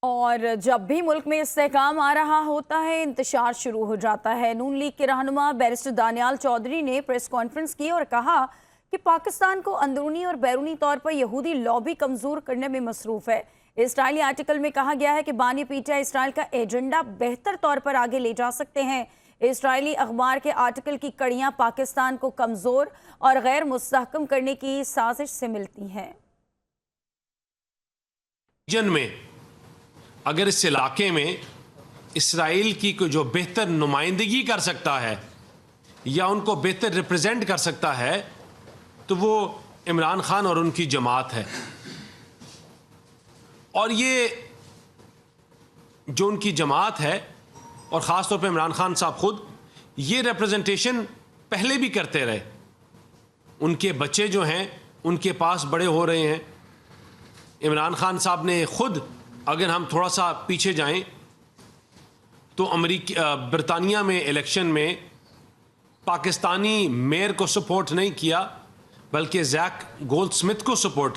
اور جب بھی ملک میں استحکام آ رہا ہوتا ہے انتشار شروع ہو جاتا ہے۔ نون لیگ کے رہنما بیرسٹر دانیال چودھری نے پریس کانفرنس کی اور کہا کہ پاکستان کو اندرونی اور بیرونی طور پر یہودی لابی کمزور کرنے میں مصروف ہے۔ اسرائیلی آرٹیکل میں کہا گیا ہے کہ بانی پیٹا اسرائیل کا ایجنڈا بہتر طور پر آگے لے جا سکتے ہیں۔ اسرائیلی اخبار کے آرٹیکل کی کڑیاں پاکستان کو کمزور اور غیر مستحکم کرنے کی سازش سے ملتی ہیں۔ میں اگر اس علاقے میں اسرائیل کی کوئی جو بہتر نمائندگی کر سکتا ہے یا ان کو بہتر ریپرزینٹ کر سکتا ہے تو وہ عمران خان اور ان کی جماعت ہے۔ اور یہ جو ان کی جماعت ہے اور خاص طور پہ عمران خان صاحب خود یہ ریپرزنٹیشن پہلے بھی کرتے رہے۔ ان کے بچے جو ہیں ان کے پاس بڑے ہو رہے ہیں۔ عمران خان صاحب نے خود، اگر ہم تھوڑا سا پیچھے جائیں تو برطانیہ میں الیکشن میں پاکستانی میئر کو سپورٹ نہیں کیا بلکہ زیک گولڈ سمتھ کو سپورٹ